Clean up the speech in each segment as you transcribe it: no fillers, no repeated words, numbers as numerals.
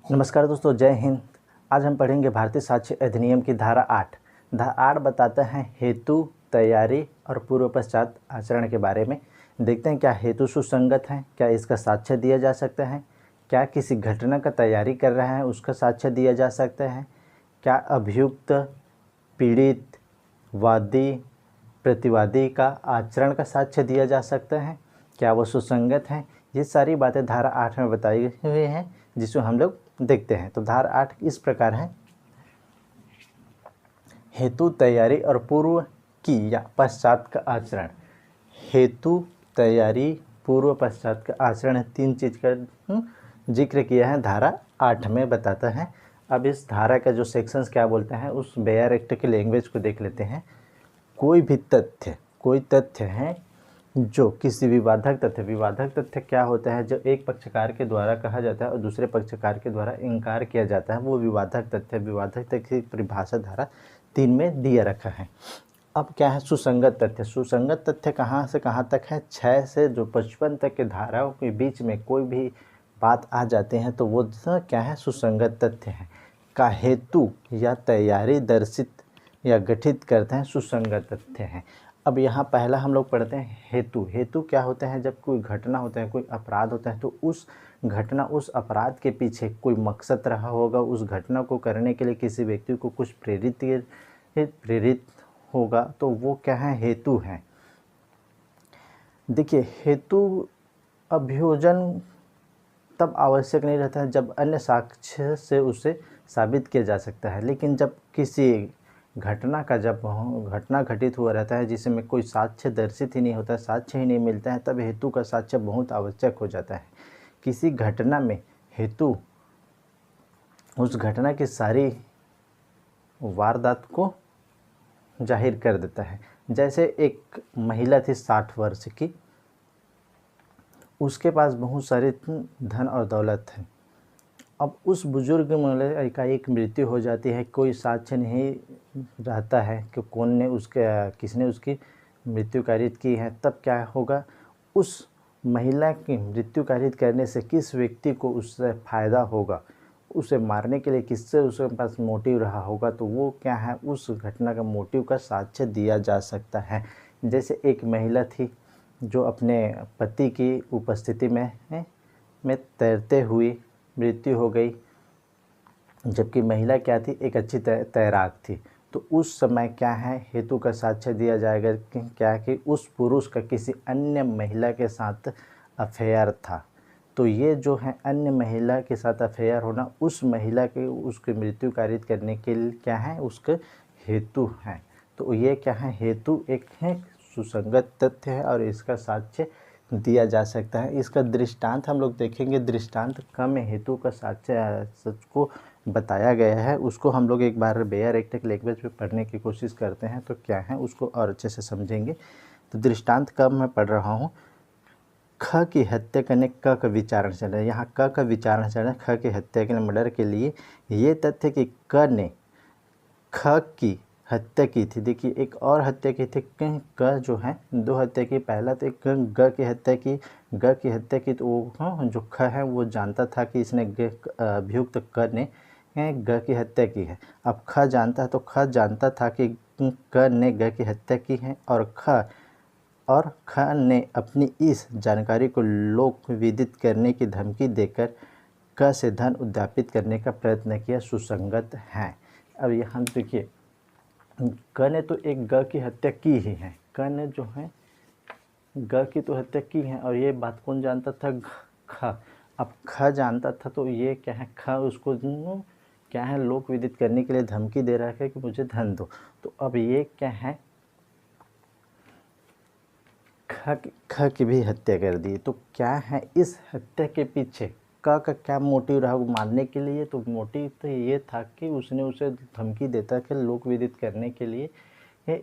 नमस्कार दोस्तों, जय हिंद। आज हम पढ़ेंगे भारतीय साक्ष्य अधिनियम की धारा 8। धारा 8 बताता है हेतु, तैयारी और पूर्व पश्चात आचरण के बारे में। देखते हैं क्या हेतु सुसंगत है, क्या इसका साक्ष्य दिया जा सकता है, क्या किसी घटना का तैयारी कर रहा है उसका साक्ष्य दिया जा सकता है, क्या अभियुक्त, पीड़ित, वादी, प्रतिवादी का आचरण का साक्ष्य दिया जा सकता है, क्या वो सुसंगत है। ये सारी बातें धारा 8 में बताई हुई हैं, जिसको हम लोग देखते हैं। तो धारा 8 इस प्रकार है। हेतु, तैयारी और पूर्व की या पश्चात का आचरण। हेतु, तैयारी, पूर्व पश्चात का आचरण, तीन चीज का जिक्र किया है धारा 8 में बताता है। अब इस धारा का जो सेक्शंस क्या बोलते हैं उस बेयर एक्ट की लैंग्वेज को देख लेते हैं। कोई भी तथ्य, कोई तथ्य है जो किसी विवादक तथ्य क्या होता है, जो एक पक्षकार के द्वारा कहा जाता है और दूसरे पक्षकार के द्वारा इनकार किया जाता है, वो विवादक तथ्य की परिभाषा धारा 3 में दिया रखा है। अब क्या है सुसंगत तथ्य। सुसंगत तथ्य कहाँ से कहाँ तक है? 6 से जो 55 तक के धाराओं के बीच में कोई भी बात आ जाते हैं तो वो क्या है, सुसंगत तथ्य है। का हेतु या तैयारी दर्शित या गठित करते हैं, सुसंगत तथ्य हैं। अब यहाँ पहला हम लोग पढ़ते हैं हेतु। हेतु क्या होता है? जब कोई घटना होता है, कोई अपराध होता है, तो उस घटना, उस अपराध के पीछे कोई मकसद रहा होगा, उस घटना को करने के लिए किसी व्यक्ति को कुछ प्रेरित होगा, तो वो क्या है, हेतु है। देखिए, हेतु अभियोजन तब आवश्यक नहीं रहता है जब अन्य साक्ष्य से उसे साबित किया जा सकता है, लेकिन जब किसी घटना का जब घटना घटित हुआ रहता है जिसमें कोई साक्ष्य दर्शित ही नहीं होता, साक्ष्य ही नहीं मिलता है, तब हेतु का साक्ष्य बहुत आवश्यक हो जाता है। किसी घटना में हेतु उस घटना की सारी वारदात को जाहिर कर देता है। जैसे एक महिला थी 60 वर्ष की, उसके पास बहुत सारे धन और दौलत है। अब उस बुजुर्ग महिला एकाएक मृत्यु हो जाती है, कोई साक्ष्य नहीं रहता है कि कौन ने किसने उसकी मृत्यु कारित की है। तब क्या होगा, उस महिला की मृत्यु कारित करने से किस व्यक्ति को उससे फ़ायदा होगा, उसे मारने के लिए किससे उसके पास मोटिव रहा होगा, तो वो क्या है, उस घटना का मोटिव का साक्ष्य दिया जा सकता है। जैसे एक महिला थी जो अपने पति की उपस्थिति में तैरते हुए मृत्यु हो गई, जबकि महिला क्या थी, एक अच्छी तैराक थी। तो उस समय क्या है, हेतु का साक्ष्य दिया जाएगा कि क्या कि उस पुरुष का किसी अन्य महिला के साथ अफेयर था। तो ये जो है अन्य महिला के साथ अफेयर होना, उस महिला के उसकी मृत्यु कारित करने के लिए क्या है, उसके हेतु है। तो ये क्या है, हेतु एक है सुसंगत तथ्य है और इसका साक्ष्य दिया जा सकता है। इसका दृष्टांत हम लोग देखेंगे। दृष्टांत क में हेतु का साक्ष्य सच को बताया गया है, उसको हम लोग एक बार बेयर एक्ट के लैंग्वेज में पढ़ने की कोशिश करते हैं, तो क्या है उसको और अच्छे से समझेंगे। तो दृष्टांत क मैं पढ़ रहा हूँ। ख की हत्या करने क का विचारण चल रहा है। यहाँ क का विचारण चल रहा है ख की हत्या के मर्डर के लिए। ये तथ्य कि क ने ख की हत्या की थी। देखिए, एक और हत्या की थी क जो है, दो हत्या की। पहला तो एक ग की हत्या की, ग की हत्या की, तो वो जो ख है वो जानता था कि इसने अभियुक्त क ने ग की हत्या की है। अब ख जानता है, तो ख जानता था कि क ने ग की हत्या की है, और ख ने अपनी इस जानकारी को लोक विदित करने की धमकी देकर क से धन उद्यापित करने का प्रयत्न किया, सुसंगत है। अब यहाँ देखिए, क ने तो एक ग की हत्या की ही है, क ने जो है ग की तो हत्या की है, और ये बात कौन जानता था, ख। अब ख जानता था, तो ये क्या है, ख उसको क्या है, लोक विदित करने के लिए धमकी दे रहा है कि मुझे धन दो। तो अब ये क्या है, ख की भी हत्या कर दी। तो क्या है, इस हत्या के पीछे क का क्या मोटिव रहा वो मारने के लिए? तो मोटिव तो ये था कि उसने उसे धमकी देता कि लोक विदित करने के लिए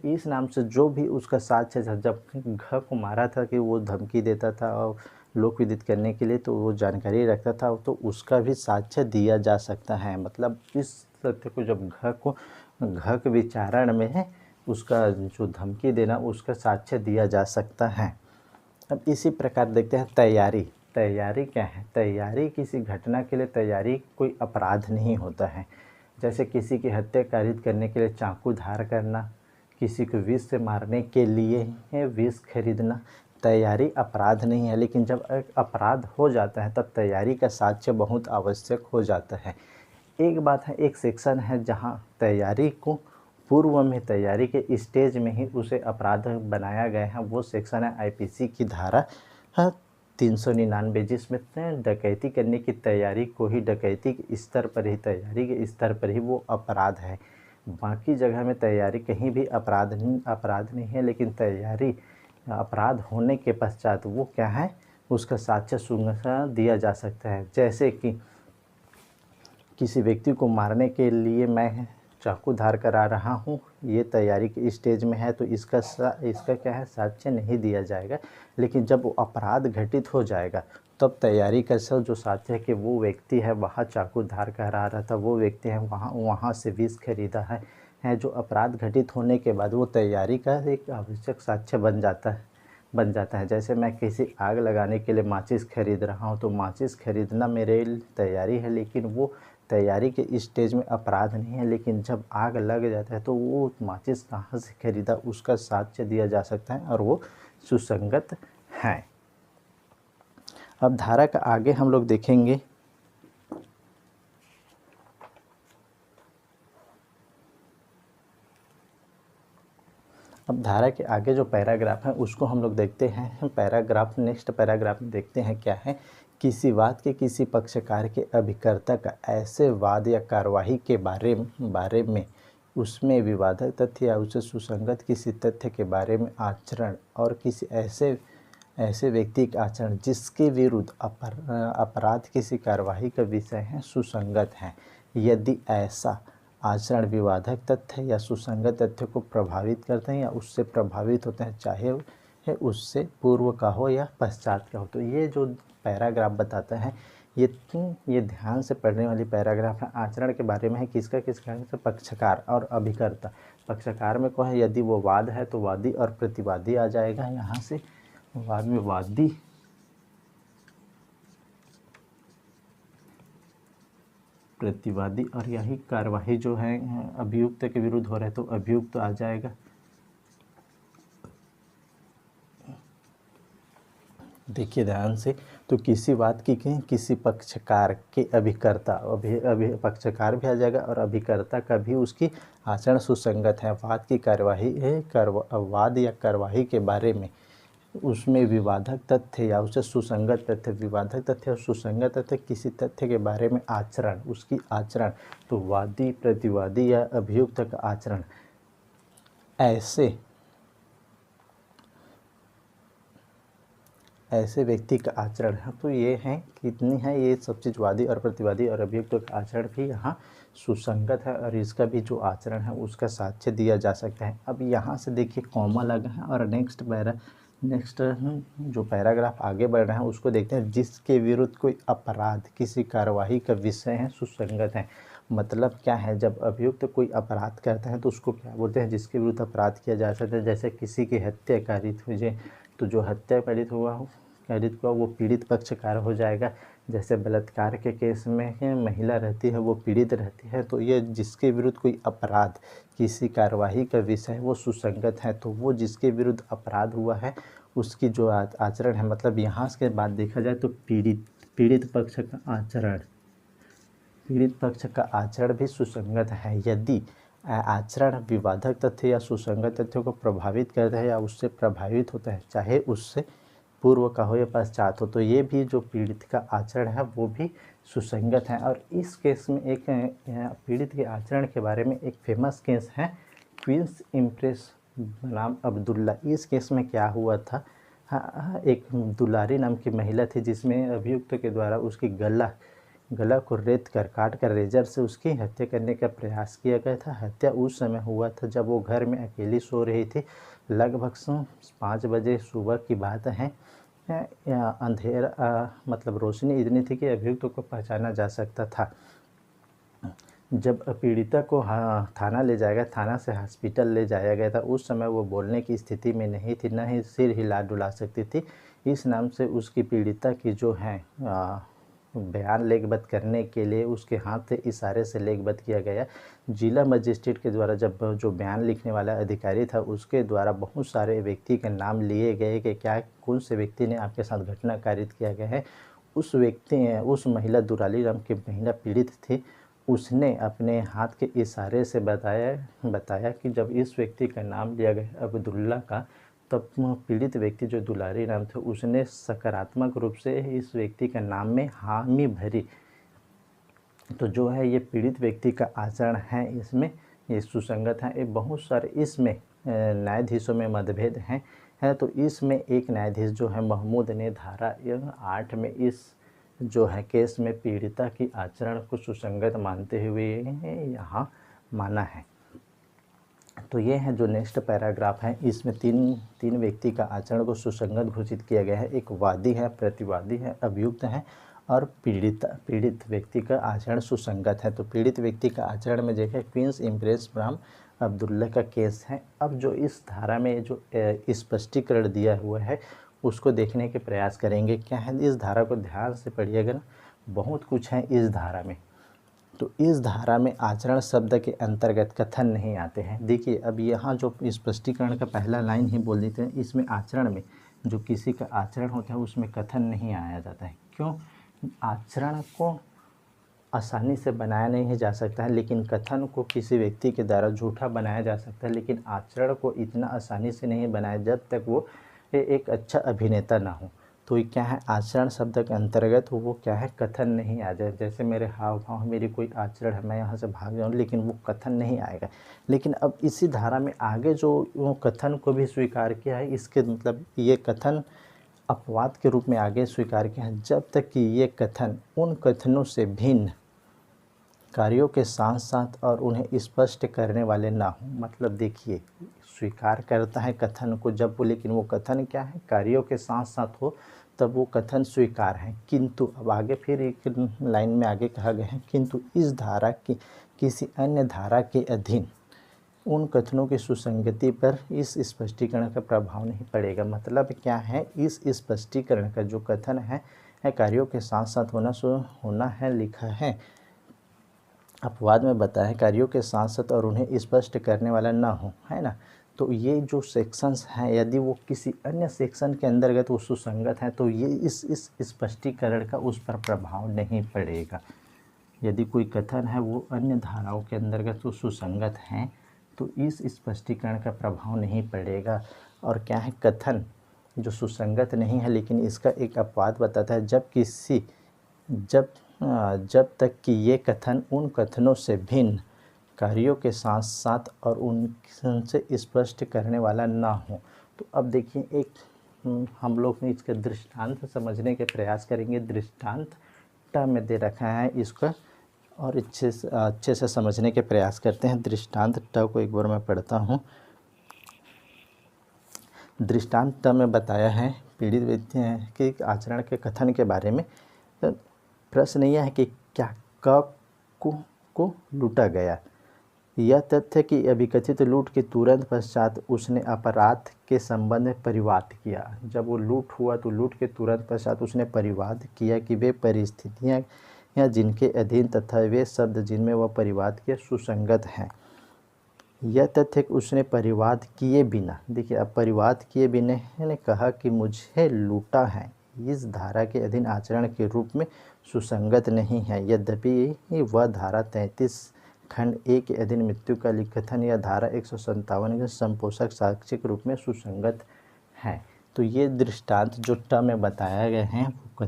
इस नाम से जो भी उसका साक्ष्य था, जब घ को मारा था कि वो धमकी देता था और लोक विदित करने के लिए, तो वो जानकारी रखता था, तो उसका भी साक्ष्य दिया जा सकता है। मतलब इस तथ्य को जब घ के विचारण में है, उसका जो धमकी देना, उसका साक्ष्य दिया जा सकता है। अब इसी प्रकार देखते हैं तैयारी। तैयारी क्या है? तैयारी किसी घटना के लिए तैयारी कोई अपराध नहीं होता है। जैसे किसी की हत्या कारित करने के लिए चाकू धार करना, किसी को विष से मारने के लिए विष खरीदना, तैयारी अपराध नहीं है। लेकिन जब एक अपराध हो जाता है तब तैयारी का साक्ष्य बहुत आवश्यक हो जाता है। एक बात है, एक सेक्शन है जहाँ तैयारी को पूर्व में, तैयारी के स्टेज में ही उसे अपराध बनाया गया है। वो सेक्शन है आईपीसी की धारा 399, जिसमें डकैती करने की तैयारी को ही, डकैती के स्तर पर ही, तैयारी के स्तर पर ही वो अपराध है। बाकी जगह में तैयारी कहीं भी अपराध नहीं है। लेकिन तैयारी अपराध होने के पश्चात वो क्या है, उसका साक्ष्य दिया जा सकता है। जैसे कि किसी व्यक्ति को मारने के लिए मैं चाकू धार कर आ रहा हूँ, ये तैयारी के स्टेज में है, तो इसका क्या है, साक्ष्य नहीं दिया जाएगा। लेकिन जब वो अपराध घटित हो जाएगा तब तैयारी का जो साक्ष्य है कि वो व्यक्ति है वहाँ चाकू धार कर आ रहा था, वो व्यक्ति है वहाँ से विष खरीदा है जो अपराध घटित होने के बाद वो तैयारी का एक आवश्यक साक्ष्य बन जाता है। जैसे मैं किसी आग लगाने के लिए माचिस खरीद रहा हूँ, तो माचिस खरीदना मेरे तैयारी है, लेकिन वो तैयारी के स्टेज में अपराध नहीं है। लेकिन जब आग लग जाता है तो वो माचिस कहाँ से खरीदा, उसका साक्ष्य दिया जा सकता है और वो सुसंगत है। अब धारा का आगे हम लोग देखेंगे। अब धारा के आगे जो पैराग्राफ है उसको हम लोग देखते हैं। पैराग्राफ, नेक्स्ट पैराग्राफ में देखते हैं क्या है। किसी वाद के किसी पक्षकार के अभिकर्ता का ऐसे वाद या कार्यवाही के बारे में उसमें विवादक तथ्य या उससे सुसंगत किसी तथ्य के बारे में आचरण और किसी ऐसे व्यक्ति का आचरण जिसके विरुद्ध अपराध किसी कार्यवाही का विषय है सुसंगत है। यदि ऐसा आचरण विवादक तथ्य या सुसंगत तथ्य को प्रभावित करते हैं या उससे प्रभावित होते हैं, चाहे उससे पूर्व का हो या पश्चात का हो। तो ये जो पैराग्राफ बताता है ये ध्यान से पढ़ने वाली पैराग्राफ है। आचरण के बारे में है, किसका तो पक्षकार और अभिकर्ता। पक्षकार में कौन है, यदि वो वाद है तो वादी और प्रतिवादी आ जाएगा। यहाँ से वाद में वादी, प्रतिवादी, और यही कार्यवाही जो है अभियुक्त के विरुद्ध हो रहा है तो अभियुक्त आ जाएगा। देखिए ध्यान से, तो किसी बात की किसी पक्षकार के अभिकर्ता, पक्षकार भी आ जाएगा और अभिकर्ता का भी उसकी आचरण सुसंगत है। वाद की कार्यवाही वाद या कार्यवाही के बारे में उसमें विवादक तथ्य या उससे सुसंगत तथ्य, विवादक तथ्य और सुसंगत तथ्य, किसी तथ्य के बारे में आचरण, उसकी आचरण, तो वादी, प्रतिवादी या अभियुक्त का आचरण ऐसे व्यक्ति का आचरण है। तो ये है, कितनी है ये सब चीज़, वादी और प्रतिवादी और अभियुक्त का आचरण भी यहाँ सुसंगत है और इसका भी जो आचरण है उसका साक्ष्य दिया जा सकता है। अब यहाँ से देखिए कॉमा लगा है और नेक्स्ट जो पैराग्राफ आगे बढ़ रहा है उसको देखते हैं। जिसके विरुद्ध कोई अपराध किसी कार्यवाही का विषय है सुसंगत है। मतलब क्या है, जब अभियुक्त कोई अपराध करता है तो उसको क्या बोलते हैं, जिसके विरुद्ध अपराध किया जा सकता है। जैसे किसी की हत्या कारित हो जाए तो जो हत्या कारित हुआ वो पीड़ित पक्षकार हो जाएगा। जैसे बलात्कार के केस में महिला रहती है, वो पीड़ित रहती है, तो ये जिसके विरुद्ध कोई अपराध किसी कार्यवाही का विषय वो सुसंगत है, तो वो जिसके विरुद्ध अपराध हुआ है उसकी जो आचरण है, मतलब यहाँ के बाद देखा जाए तो पीड़ित पक्ष का आचरण भी सुसंगत है। यदि आचरण विवादक तथ्य या सुसंगत तथ्यों को प्रभावित करता है या उससे प्रभावित होता है, चाहे उससे पूर्व का हो या पश्चात हो, तो ये भी जो पीड़ित का आचरण है वो भी सुसंगत है। और इस केस में एक पीड़ित के आचरण के बारे में एक फेमस केस है, क्वींस इम्प्रेस बनाम अब्दुल्ला। इस केस में क्या हुआ था, एक दुलारी नाम की महिला थी जिसमें अभियुक्त के द्वारा उसकी गला को रेत कर काट कर रेजर से उसकी हत्या करने का प्रयास किया गया था। हत्या उस समय हुआ था जब वो घर में अकेली सो रही थी। लगभग 5 बजे सुबह की बात है। अंधेरा, मतलब रोशनी इतनी थी कि अभियुक्त को पहचाना जा सकता था। जब पीड़िता को थाना ले जाएगा, थाना से हॉस्पिटल ले जाया गया था, उस समय वो बोलने की स्थिति में नहीं थी, न ही सिर हिला डुला सकती थी। इस नाम से उसकी पीड़िता की जो है बयान लेखबद्ध करने के लिए उसके हाथ से इशारे से लेखबद्ध किया गया। जिला मजिस्ट्रेट के द्वारा जब जो बयान लिखने वाला अधिकारी था उसके द्वारा बहुत सारे व्यक्ति के नाम लिए गए कि क्या कौन से व्यक्ति ने आपके साथ घटना कारित किया गया है। उस महिला दुलारी राम की महिला पीड़ित थी, उसने अपने हाथ के इशारे से बताया कि जब इस व्यक्ति का नाम लिया गया अब्दुल्ला का, तब पीड़ित व्यक्ति जो दुलारी राम थे उसने सकारात्मक रूप से इस व्यक्ति का नाम में हामी भरी। तो जो है ये पीड़ित व्यक्ति का आचरण है, इसमें ये सुसंगत है। ये बहुत सारे इसमें न्यायाधीशों में मतभेद हैं तो इसमें एक न्यायाधीश जो है महमूद ने धारा 8 में इस जो है केस में पीड़िता की आचरण को सुसंगत मानते हुए यहाँ माना है। तो ये है जो नेक्स्ट पैराग्राफ है, इसमें तीन व्यक्ति का आचरण को सुसंगत घोषित किया गया है। एक वादी है, प्रतिवादी है, अभियुक्त है और पीड़ित व्यक्ति का आचरण सुसंगत है। तो पीड़ित व्यक्ति का आचरण में देखिए क्वींस इम्प्रेस ब्राह्म अब्दुल्ला का केस है। अब जो इस धारा में जो स्पष्टीकरण दिया हुआ है उसको देखने के प्रयास करेंगे। क्या है, इस धारा को ध्यान से पढ़िएगा ना, बहुत कुछ है इस धारा में। तो इस धारा में आचरण शब्द के अंतर्गत कथन नहीं आते हैं। देखिए अब यहाँ जो स्पष्टीकरण का पहला लाइन ही बोल देते हैं, इसमें आचरण में जो किसी का आचरण होता है उसमें कथन नहीं आया जाता है। क्यों? आचरण को आसानी से बनाया नहीं जा सकता है, लेकिन कथन को किसी व्यक्ति के द्वारा झूठा बनाया जा सकता है, लेकिन आचरण को इतना आसानी से नहीं बनाया जब तक वो एक अच्छा अभिनेता ना हो। तो ये क्या है, आचरण शब्द के अंतर्गत वो क्या है, कथन नहीं आ जाए। जैसे मेरे हाव भाव, मेरी कोई आचरण है, मैं यहाँ से भाग जाऊँ, लेकिन वो कथन नहीं आएगा। लेकिन अब इसी धारा में आगे जो वो कथन को भी स्वीकार किया है, इसके मतलब ये कथन अपवाद के रूप में आगे स्वीकार किया है, जब तक कि ये कथन उन कथनों से भिन्न कार्यों के साथ साथ और उन्हें स्पष्ट करने वाले ना हो। मतलब देखिए, स्वीकार करता है कथन को जब वो, लेकिन वो कथन क्या है, कार्यों के साथ साथ हो, तब वो कथन स्वीकार है। किंतु अब आगे फिर एक लाइन में आगे कहा गया है, किंतु इस धारा की किसी अन्य धारा के अधीन उन कथनों की सुसंगति पर इस स्पष्टीकरण का प्रभाव नहीं पड़ेगा। मतलब क्या है, इस स्पष्टीकरण का जो कथन है कार्यों के साथ साथ होना है, लिखा है अपवाद में बताया कार्यों के साथ साथ और उन्हें स्पष्ट करने वाला ना हो, है ना। तो ये जो सेक्शंस हैं, यदि वो किसी अन्य सेक्शन के अंतर्गत वो सुसंगत हैं तो ये इस स्पष्टीकरण का उस पर प्रभाव नहीं पड़ेगा। यदि कोई कथन है वो अन्य धाराओं के अंतर्गत वो सुसंगत हैं तो इस स्पष्टीकरण का प्रभाव नहीं पड़ेगा। और क्या है, कथन जो सुसंगत नहीं है लेकिन इसका एक अपवाद बताता है, जब तक कि ये कथन उन कथनों से भिन्न कार्यों के साथ साथ और उनसे स्पष्ट करने वाला ना हो। तो अब देखिए, एक हम लोग इसके दृष्टांत समझने के प्रयास करेंगे। दृष्टांत ट में दे रखा है इसका, और अच्छे से समझने के प्रयास करते हैं। दृष्टांत ट को एक बार मैं पढ़ता हूँ। दृष्टांत ट में बताया है पीड़ित व्यक्ति के आचरण के कथन के बारे में। प्रश्न यह है कि क्या क को लूटा गया। यह तथ्य कि अभिकथित लूट के तुरंत पश्चात उसने अपराध के संबंध में परिवाद किया। जब वो लूट हुआ तो लूट के तुरंत पश्चात उसने परिवाद किया कि वे परिस्थितियाँ या जिनके अधीन तथा वे शब्द जिनमें वह परिवाद किया सुसंगत हैं। यह तथ्य कि उसने परिवाद किए बिना, देखिए अब परिवाद किए बिना ने कहा कि मुझे लूटा है, इस धारा के अधीन आचरण के रूप में सुसंगत नहीं है। यद्यपि वह धारा 33 खंड 1 के अधीन मृत्यु का कथन या धारा 157 के संपोषक साक्ष्य के रूप में सुसंगत है। तो ये दृष्टांत जो ट में बताया गया है वो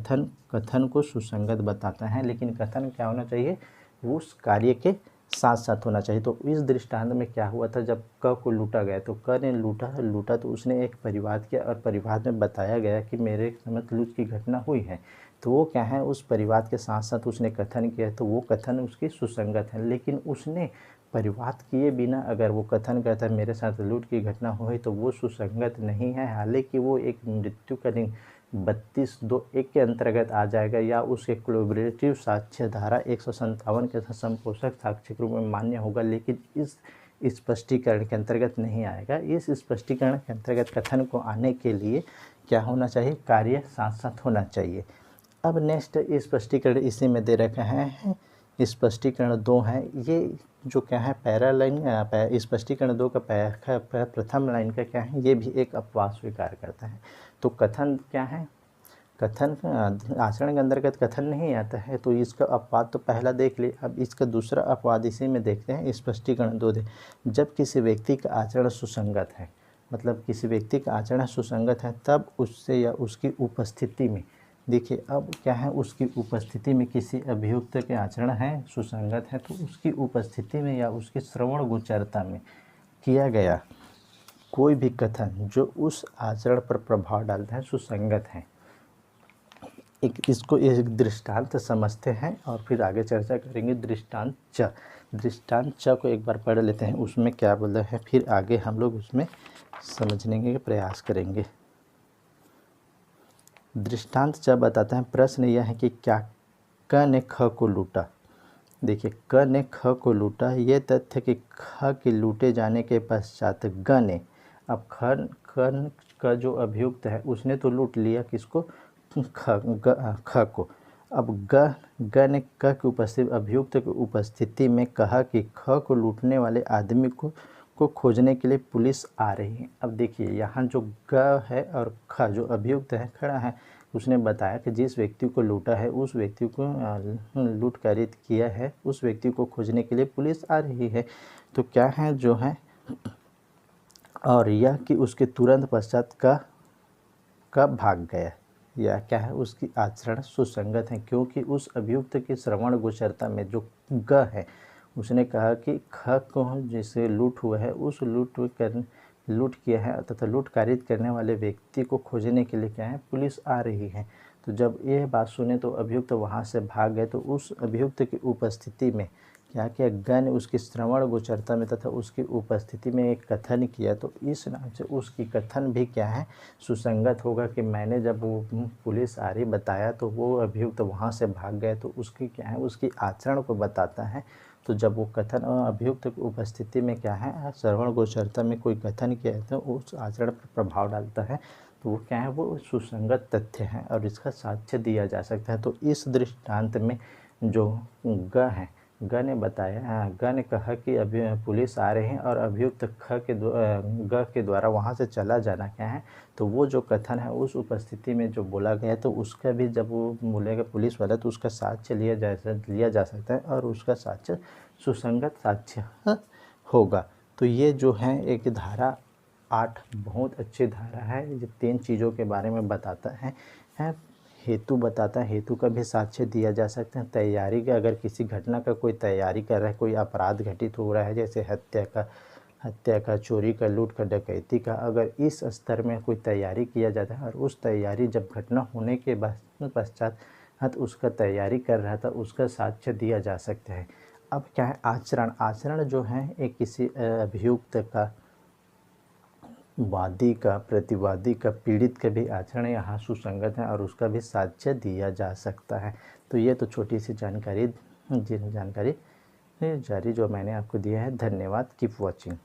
कथन को सुसंगत बताता है, लेकिन कथन क्या होना चाहिए, वो उस कार्य के साथ साथ होना चाहिए। तो इस दृष्टांत में क्या हुआ था, जब क को लूटा गया तो क ने लूटा तो उसने एक परिवाद किया और परिवाद में बताया गया कि मेरे समझ लूट की घटना हुई है। तो वो क्या है, उस परिवाद के साथ साथ उसने कथन किया, तो वो कथन उसकी सुसंगत है। लेकिन उसने परिवाद किए बिना अगर वो कथन करता है मेरे साथ लूट की घटना हुई, तो वो सुसंगत नहीं है। हालांकि वो एक मृत्युकालीन 32(2)(1) के अंतर्गत आ जाएगा या उसके कोलैबोरेटिव साक्ष्य धारा 157 के संपोषक साक्ष्य के रूप में मान्य होगा, लेकिन इस स्पष्टीकरण के अंतर्गत नहीं आएगा। इस स्पष्टीकरण के अंतर्गत कथन को आने के लिए क्या होना चाहिए, कार्य साथ साथ होना चाहिए। अब नेक्स्ट स्पष्टीकरण इसी में दे रखा है, स्पष्टीकरण 2 है। ये जो क्या है पैरा लाइन स्पष्टीकरण 2 का प्रथम लाइन का क्या है, ये भी एक अपवाद स्वीकार करता है। तो कथन क्या है, कथन आचरण के अंतर्गत कथन नहीं आता है, तो इसका अपवाद तो पहला देख लिए। अब इसका दूसरा अपवाद इसी में देखते हैं, स्पष्टीकरण 2 दे। जब किसी व्यक्ति का आचरण सुसंगत है, मतलब किसी व्यक्ति का आचरण सुसंगत है, तब उससे या उसकी उपस्थिति में, देखिए अब क्या है, उसकी उपस्थिति में किसी अभियुक्त के आचरण है सुसंगत है, तो उसकी उपस्थिति में या उसकी श्रवण गोचरता में किया गया कोई भी कथन जो उस आचरण पर प्रभाव डालता है सुसंगत है। इसको एक दृष्टांत समझते हैं और फिर आगे चर्चा करेंगे। दृष्टांत च को एक बार पढ़ लेते हैं, उसमें क्या बोला है, फिर आगे हम लोग उसमें समझने के प्रयास करेंगे। दृष्टांत च बताता है, प्रश्न यह है कि क्या क ने ख को लूटा। देखिए क ने ख को लूटा, ये तथ्य कि ख के लूटे जाने के पश्चात ग ने, अब ख का जो अभियुक्त है उसने तो लूट लिया किसको, ख को। अब ग ने क की उपस्थिति, अभियुक्त की उपस्थिति में कहा कि ख को लूटने वाले आदमी को खोजने के लिए पुलिस आ रही है। अब देखिए यहाँ जो ग है और ख जो अभियुक्त है खड़ा है, उसने बताया कि जिस व्यक्ति को लूटा है उस व्यक्ति को लूट कारित किया है, उस व्यक्ति को खोजने के लिए पुलिस आ रही है। तो क्या है जो है, और यह कि उसके तुरंत पश्चात का भाग गया, या क्या है, उसकी आचरण सुसंगत है, क्योंकि उस अभियुक्त की श्रवण गोचरता में जो ग है उसने कहा कि ख को जिसे लूट हुआ है उस लूट किया है तथा लूट कारित करने वाले व्यक्ति को खोजने के लिए क्या है, पुलिस आ रही है। तो जब यह बात सुने तो अभियुक्त वहाँ से भाग गए। तो उस अभियुक्त की उपस्थिति में क्या किया, ग ने उसकी श्रवण गोचरता में तथा उसकी उपस्थिति में एक कथन किया, तो इस नाम से उसकी कथन भी क्या है, सुसंगत होगा कि मैंने जब वो पुलिस आ रही बताया तो वो अभियुक्त वहाँ से भाग गए, तो उसकी क्या है, उसकी आचरण को बताता है। तो जब वो कथन अभियुक्त की उपस्थिति में क्या है, श्रवण गोचरता में कोई कथन किया है तो उस आचरण पर प्रभाव डालता है, तो वो क्या है, वो सुसंगत तथ्य है और इसका साक्ष्य दिया जा सकता है। तो इस दृष्टांत में जो ग है, ग ने बताया, ग ने कहा कि अभी पुलिस आ रही है और अभियुक्त ग के द्वारा वहाँ से चला जाना क्या है, तो वो जो कथन है उस उपस्थिति में जो बोला गया है, तो उसका भी जब वो बोलेगा पुलिस वाला तो उसका साक्ष्य लिया जा सकता है और उसका साक्ष्य सुसंगत साक्ष्य होगा। तो ये जो है एक धारा 8 बहुत अच्छी धारा है, ये 3 चीज़ों के बारे में बताता है। हेतु बताता है, हेतु का भी साक्ष्य दिया जा सकता है। तैयारी का, अगर किसी घटना का कोई तैयारी कर रहा है, कोई अपराध घटित हो रहा है जैसे हत्या का, चोरी का, लूट का, डकैती का, अगर इस स्तर में कोई तैयारी किया जाता है और उस तैयारी जब घटना होने के पश्चात उसका तैयारी कर रहा था, उसका साक्ष्य दिया जा सकता है। अब क्या है, आचरण जो है एक किसी अभियुक्त का, वादी का, प्रतिवादी का, पीड़ित का भी आचरण यहाँ सुसंगत है और उसका भी साक्ष्य दिया जा सकता है। तो ये तो छोटी सी जानकारी जारी जो मैंने आपको दिया है। धन्यवाद। Keep watching.